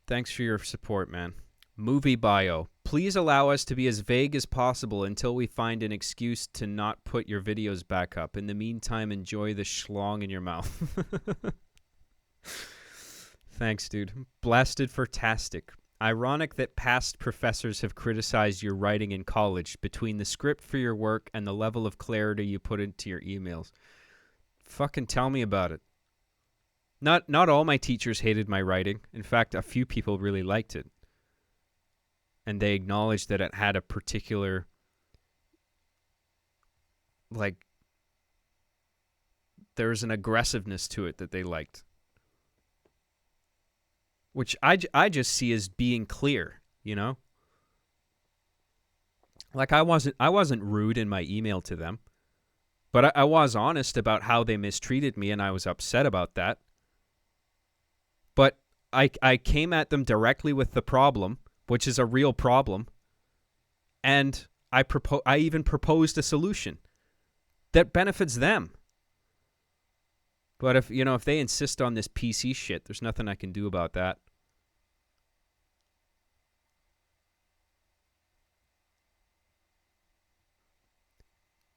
Thanks for your support, man. Movie bio. Please allow us to be as vague as possible until we find an excuse to not put your videos back up. In the meantime, enjoy the schlong in your mouth. Thanks, dude. Blasted for tastic. Ironic that past professors have criticized your writing in college between the script for your work and the level of clarity you put into your emails. Fucking tell me about it. Not all my teachers hated my writing. In fact, a few people really liked it. And they acknowledged that it had a particular, like, there's an aggressiveness to it that they liked. Which I just see as being clear, you know? Like, I wasn't rude in my email to them. But I was honest about how they mistreated me, and I was upset about that. But I came at them directly with the problem, which is a real problem, and I even proposed a solution that benefits them. But if they insist on this PC shit, there's nothing I can do about that.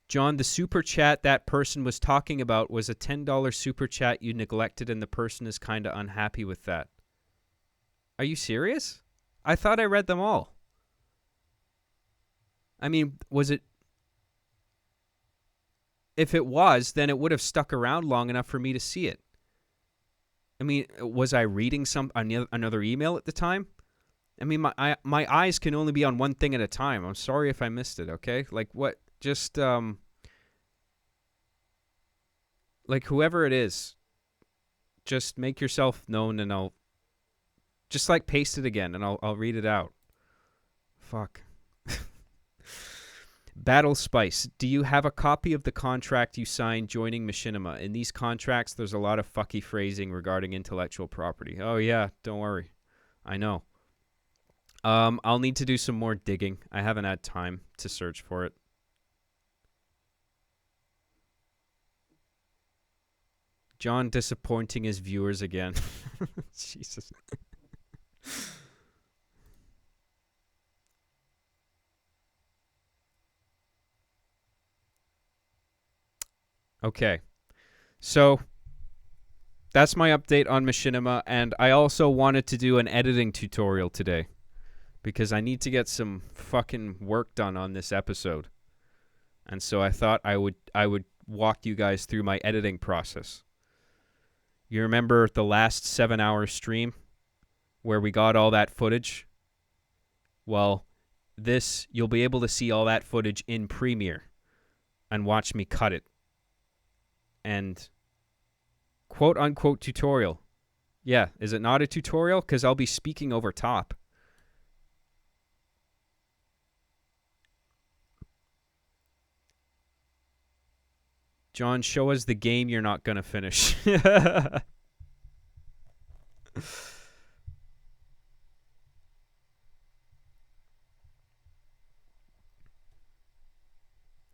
John, the super chat that person was talking about was a $10 super chat you neglected, and the person is kind of unhappy with that. Are you serious? I thought I read them all. I mean, was it... If it was, then it would have stuck around long enough for me to see it. I mean, was I reading another email at the time? I mean, my eyes can only be on one thing at a time. I'm sorry if I missed it, okay? Like, what... Just, like, whoever it is, just make yourself known, and I'll just, like, paste it again, and I'll read it out. Fuck. Battle Spice, do you have a copy of the contract you signed joining Machinima? In these contracts, there's a lot of fucky phrasing regarding intellectual property. Oh, yeah, don't worry. I know. I'll need to do some more digging. I haven't had time to search for it. John disappointing his viewers again. Jesus. Okay. So that's my update on Machinima, and I also wanted to do an editing tutorial today because I need to get some fucking work done on this episode. And so I thought I would walk you guys through my editing process. You remember the last 7-hour stream where we got all that footage? Well, you'll be able to see all that footage in Premiere and watch me cut it. and quote unquote tutorial. Yeah, is it not a tutorial? Because I'll be speaking over top. John, show us the game you're not going to finish.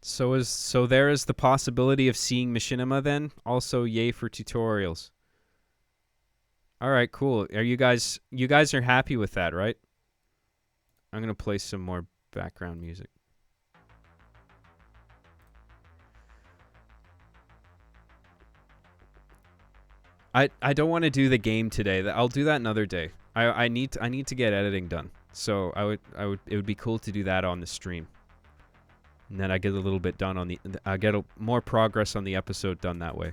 So there is the possibility of seeing Machinima then. Also, yay for tutorials. All right, cool. Are you guys are happy with that, right? I'm going to play some more background music. I don't want to do the game today. I'll do that another day. I need to get editing done. So it would be cool to do that on the stream. And then I get a little bit done on I get more progress on the episode done that way.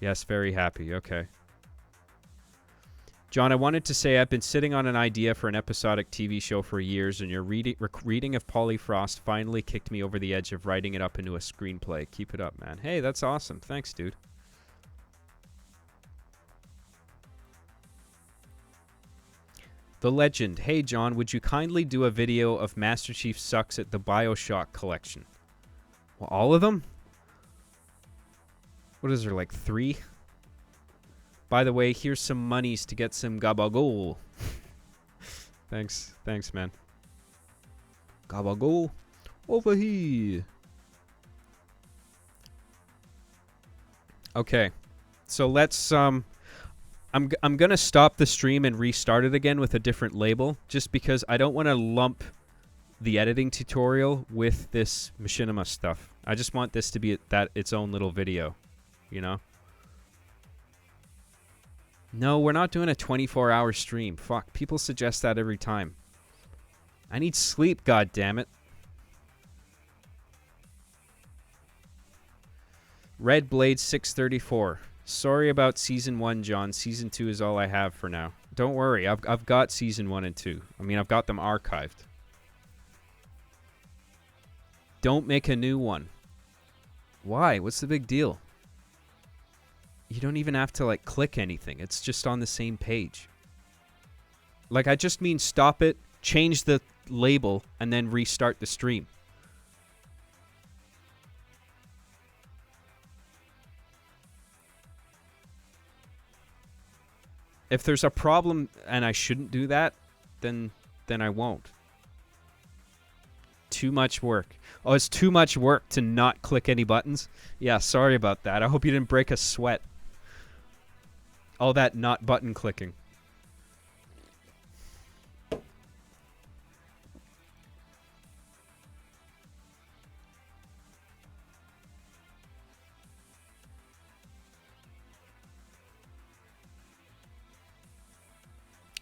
Yes, very happy. Okay. John, I wanted to say I've been sitting on an idea for an episodic TV show for years, and your reading of Polyfrost finally kicked me over the edge of writing it up into a screenplay. Keep it up, man. Hey, that's awesome. Thanks, dude. The Legend. Hey, John, would you kindly do a video of Master Chief Sucks at the BioShock collection? Well, all of them? What is there, like 3? By the way, here's some monies to get some gabagool. Thanks, man. Gabagool over here. Okay, so let's I'm going to stop the stream and restart it again with a different label, just because I don't want to lump the editing tutorial with this Machinima stuff. I just want this to be its own little video, you know? No, we're not doing a 24-hour stream. Fuck, people suggest that every time. I need sleep, goddammit. Red Blade 634. Sorry about Season 1, John. Season 2 is all I have for now. Don't worry, I've got Season 1 and 2. I mean, I've got them archived. Don't make a new one. Why? What's the big deal? You don't even have to, like, click anything. It's just on the same page. Like, I just mean stop it, change the label, and then restart the stream. If there's a problem and I shouldn't do that, then I won't. Too much work. Oh, it's too much work to not click any buttons? Yeah, sorry about that. I hope you didn't break a sweat. All that not button clicking.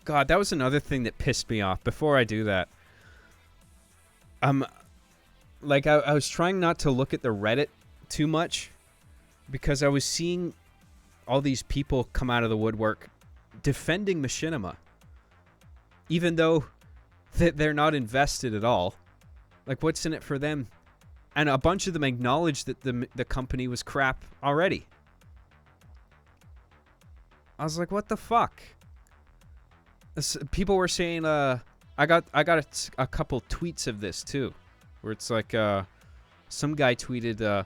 God, that was another thing that pissed me off. Before I do that, like I was trying not to look at the Reddit too much because I was seeing all these people come out of the woodwork defending Machinima, even though they're not invested at all. Like, what's in it for them? And a bunch of them acknowledged that the company was crap already. I was like, what the fuck? People were saying, I got a couple tweets of this too, where it's like, some guy tweeted,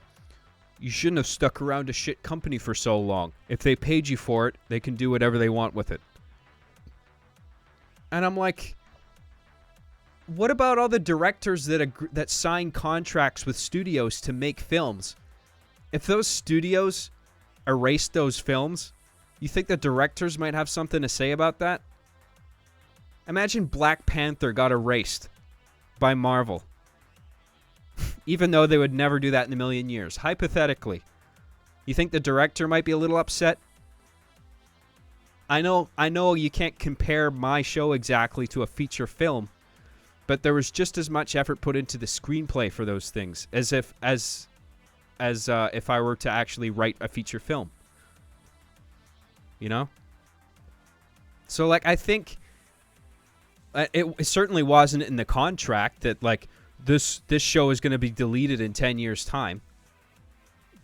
you shouldn't have stuck around a shit company for so long. If they paid you for it, they can do whatever they want with it. And I'm like, what about all the directors that sign contracts with studios to make films? If those studios erased those films, you think the directors might have something to say about that? Imagine Black Panther got erased by Marvel. Even though they would never do that in a million years. Hypothetically. You think the director might be a little upset? I know you can't compare my show exactly to a feature film, but there was just as much effort put into the screenplay for those things as if I were to actually write a feature film. You know? So, like, I think it certainly wasn't in the contract that, like, this show is going to be deleted in 10 years' time.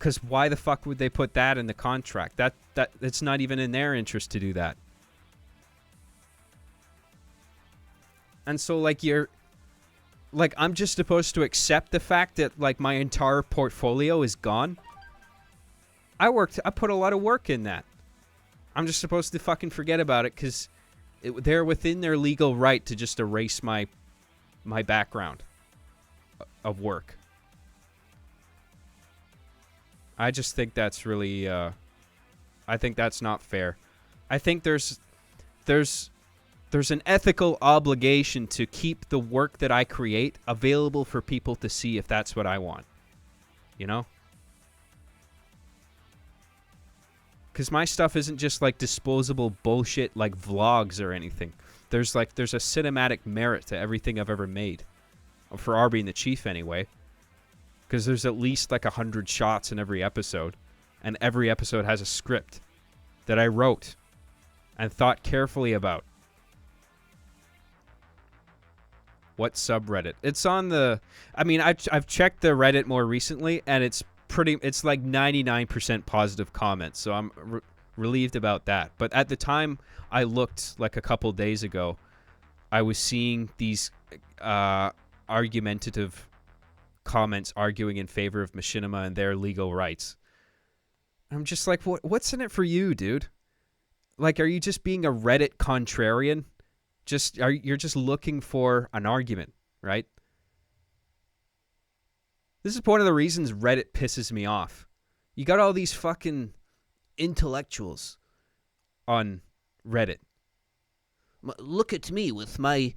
Because why the fuck would they put that in the contract? That it's not even in their interest to do that. And so, like, I'm just supposed to accept the fact that, like, my entire portfolio is gone? I put a lot of work in that. I'm just supposed to fucking forget about it because they're within their legal right to just erase my background of work. I just think that's really, I think that's not fair. I think there's an ethical obligation to keep the work that I create available for people to see if that's what I want. You know? Because my stuff isn't just like disposable bullshit like vlogs or anything. There's a cinematic merit to everything I've ever made. For Arby and the Chief anyway. Because there's at least like 100 shots in every episode. And every episode has a script that I wrote and thought carefully about. What subreddit? It's on the... I mean, I've checked the Reddit more recently, and it's like 99% positive comments, so I'm relieved about that. But at the time I looked, like a couple days ago, I was seeing these argumentative comments arguing in favor of Machinima and their legal rights. I'm just like, what's in it for you, dude? Like, are you just being a Reddit contrarian? You're just looking for an argument, right? This is one of the reasons Reddit pisses me off. You got all these fucking intellectuals on Reddit. Look at me with my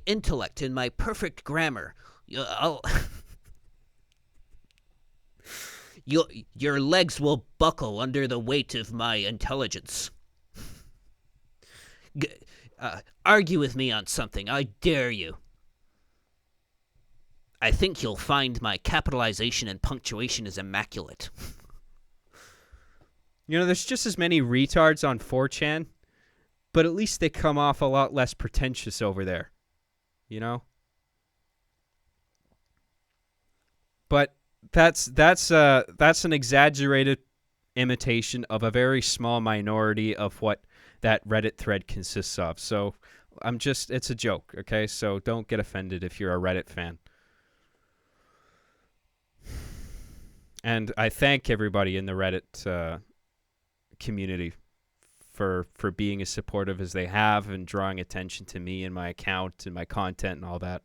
intellect and my perfect grammar. Your legs will buckle under the weight of my intelligence. Argue with me on something, I dare you. I think you'll find my capitalization and punctuation is immaculate. You know, there's just as many retards on 4chan, but at least they come off a lot less pretentious over there. You know? But that's an exaggerated imitation of a very small minority of what that Reddit thread consists of. So it's a joke, okay? So don't get offended if you're a Reddit fan. And I thank everybody in the Reddit community for being as supportive as they have and drawing attention to me and my account and my content and all that.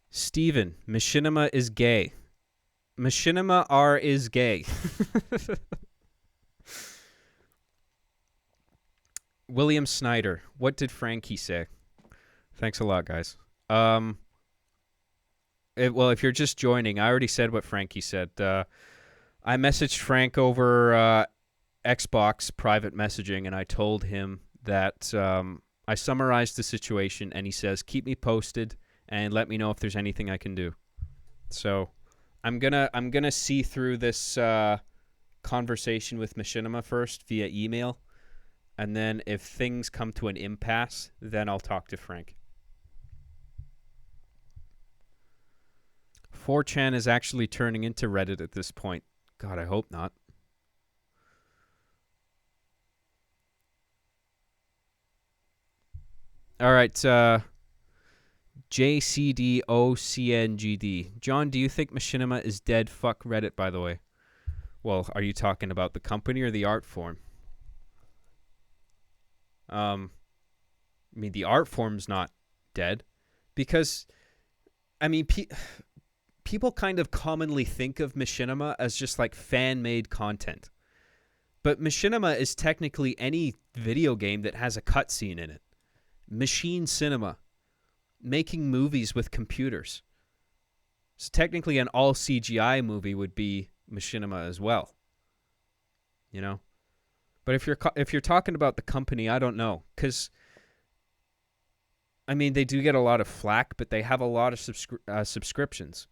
Steven, Machinima is gay. Machinima R is gay. William Snyder, what did Frankie say? Thanks a lot, guys. Well, if you're just joining, I already said what Frankie said. I messaged Frank over Xbox private messaging, and I told him that I summarized the situation, and he says, keep me posted and let me know if there's anything I can do. So I'm gonna see through this conversation with Machinima first via email, and then if things come to an impasse, then I'll talk to Frank. 4chan is actually turning into Reddit at this point. God, I hope not. All right, JCDOCNGD. John, do you think Machinima is dead? Fuck Reddit, by the way. Well, are you talking about the company or the art form? I mean, the art form's not dead. Because, I mean, people kind of commonly think of Machinima as just like fan-made content. But Machinima is technically any video game that has a cutscene in it. Machine cinema. Making movies with computers. So technically an all CGI movie would be Machinima as well. You know? But if you're talking about the company, I don't know. Because, I mean, they do get a lot of flack, but they have a lot of subscriptions.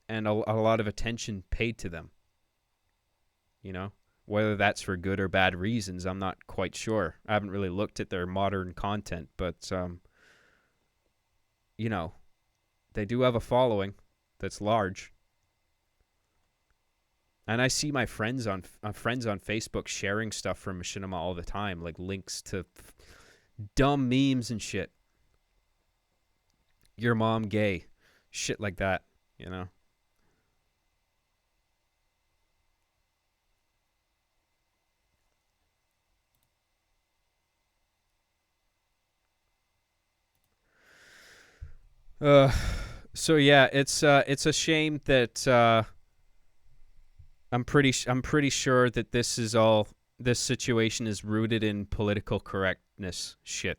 And a lot of attention paid to them. You know? Whether that's for good or bad reasons, I'm not quite sure. I haven't really looked at their modern content, but, you know, they do have a following. that's large. And I see my friends on Facebook sharing stuff from Machinima all the time, like links to dumb memes and shit. Your mom gay, shit like that, you know. Uh, so yeah, it's a shame that I'm pretty sure that this situation is rooted in political correctness shit.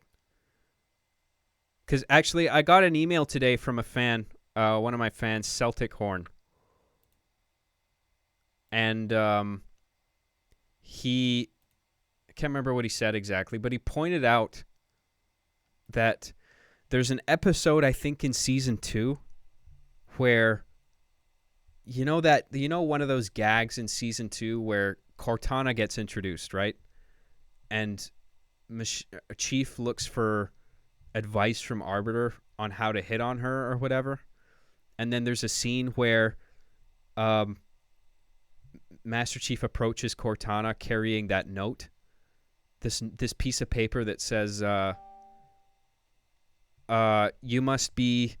Because actually, I got an email today from a fan, one of my fans, Celtic Horn, and he I can't remember what he said exactly, but he pointed out that there's an episode, I think, in season 2 where one of those gags in season 2 where Cortana gets introduced, right? And Chief looks for advice from Arbiter on how to hit on her or whatever. And then there's a scene where Master Chief approaches Cortana carrying that note, this piece of paper that says you must be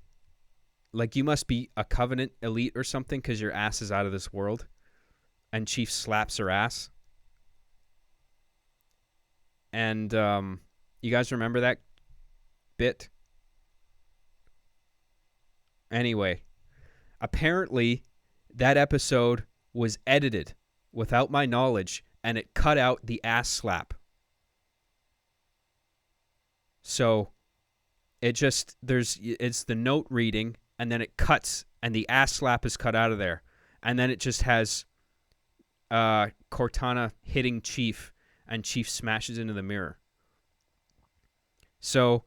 a Covenant elite or something because your ass is out of this world. And Chief slaps her ass. And you guys remember that bit? Anyway, apparently that episode was edited without my knowledge, and it cut out the ass slap. So it's the note reading, and then it cuts, and the ass slap is cut out of there. And then it just has Cortana hitting Chief, and Chief smashes into the mirror. So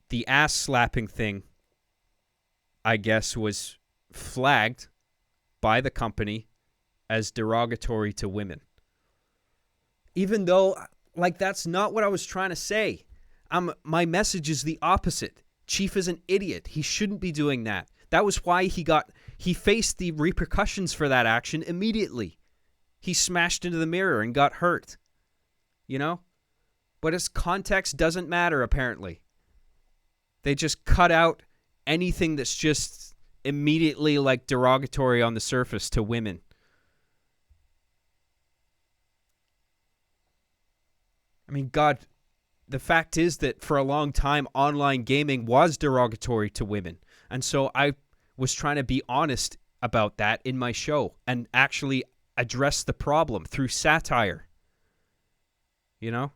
the ass slapping thing, I guess, was flagged by the company as derogatory to women. Even though, that's not what I was trying to say. My message is the opposite. Chief is an idiot. He shouldn't be doing that. That was why he faced the repercussions for that action immediately. He smashed into the mirror and got hurt. You know? But his context doesn't matter, apparently. They just cut out anything that's just immediately derogatory on the surface to women. I mean, God, the fact is that for a long time, online gaming was derogatory to women. And so I was trying to be honest about that in my show and actually address the problem through satire. You know?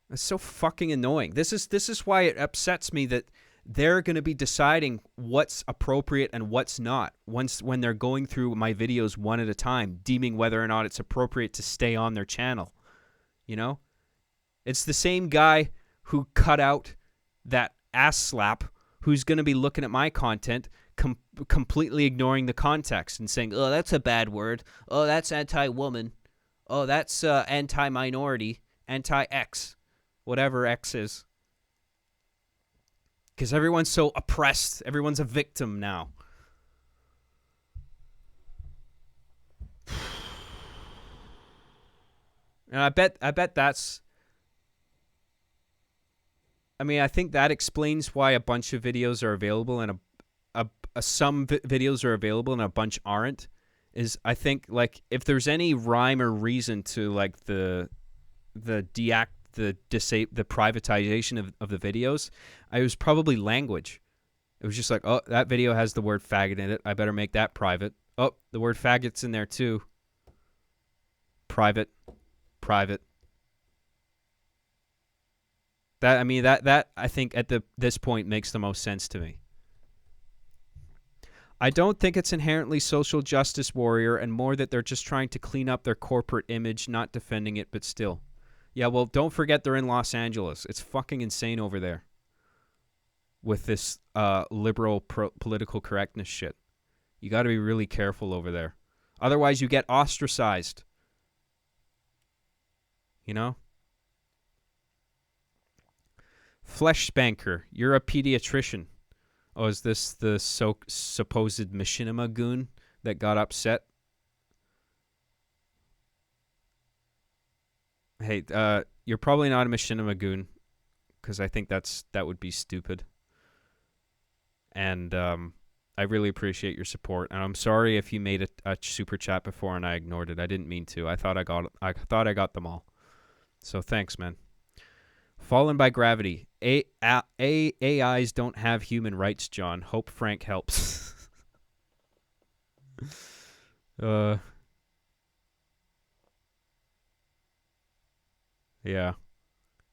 It's so fucking annoying. This is why it upsets me that they're going to be deciding what's appropriate and what's not when they're going through my videos one at a time, deeming whether or not it's appropriate to stay on their channel. You know? It's the same guy who cut out that ass slap who's going to be looking at my content completely ignoring the context and saying, oh, that's a bad word. Oh, that's anti-woman. Oh, that's anti-minority, anti-X, whatever X is. Because everyone's so oppressed. Everyone's a victim now. And I bet that's... I mean, I think that explains why a bunch of videos are available and some videos are available and a bunch aren't. Is I think if there's any rhyme or reason to the privatization of the videos, it was probably language. It was just oh, that video has the word faggot in it. I better make that private. Oh, the word faggot's in there too. Private. That I think at this point makes the most sense to me. I don't think it's inherently social justice warrior and more that they're just trying to clean up their corporate image, not defending it, but still. Yeah, well, don't forget they're in Los Angeles. It's fucking insane over there with this liberal political correctness shit. You got to be really careful over there. Otherwise, you get ostracized. You know? Flesh Spanker, you're a pediatrician. Oh, is this the supposed Machinima goon that got upset? Hey, you're probably not a Machinima goon because I think that would be stupid. And I really appreciate your support. And I'm sorry if you made a super chat before and I ignored it. I didn't mean to. I thought I got them all. So thanks, man. Fallen by Gravity. AIs don't have human rights, John. Hope Frank helps. Yeah.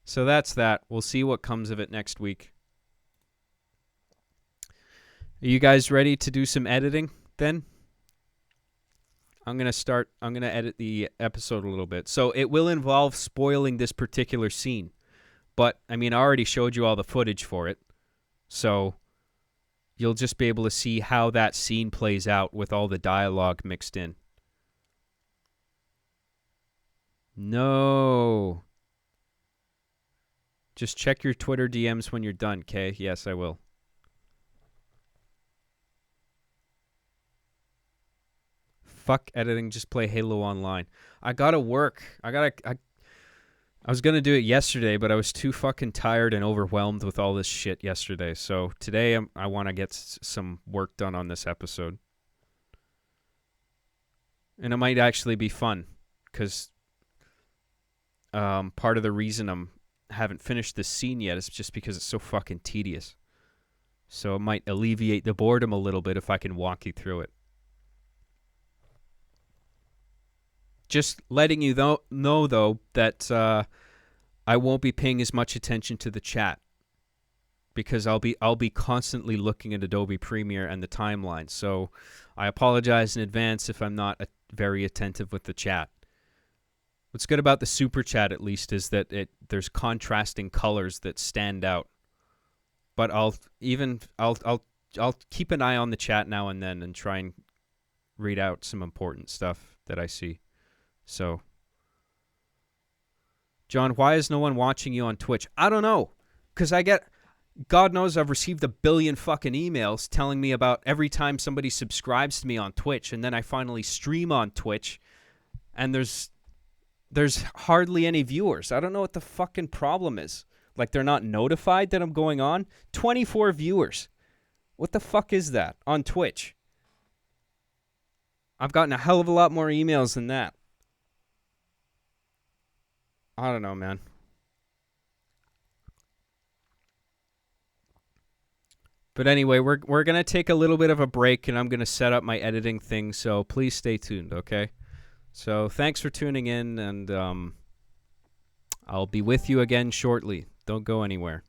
So that's that. We'll see what comes of it next week. Are you guys ready to do some editing then? I'm going to edit the episode a little bit. So it will involve spoiling this particular scene. But, I mean, I already showed you all the footage for it. So you'll just be able to see how that scene plays out with all the dialogue mixed in. No. Just check your Twitter DMs when you're done, okay? Yes, I will. Fuck editing, just play Halo Online. I gotta work. I was gonna do it yesterday, but I was too fucking tired and overwhelmed with all this shit yesterday. So today I want to get some work done on this episode. And it might actually be fun, because part of the reason I haven't finished this scene yet is just because it's so fucking tedious. So it might alleviate the boredom a little bit if I can walk you through it. Just letting you know though, that I won't be paying as much attention to the chat, because I'll be constantly looking at Adobe Premiere and the timeline. So I apologize in advance if I'm not very attentive with the chat. What's good about the super chat, at least, is that there's contrasting colors that stand out. But I'll keep an eye on the chat now and then and try and read out some important stuff that I see. So, John, why is no one watching you on Twitch? I don't know, because God knows I've received 1 billion fucking emails telling me about every time somebody subscribes to me on Twitch, and then I finally stream on Twitch, and there's hardly any viewers. I don't know what the fucking problem is. Like, they're not notified that I'm going on? 24 viewers. What the fuck is that on Twitch? I've gotten a hell of a lot more emails than that. I don't know, man. But anyway, we're going to take a little bit of a break, and I'm going to set up my editing thing, so please stay tuned, okay? So thanks for tuning in, and I'll be with you again shortly. Don't go anywhere.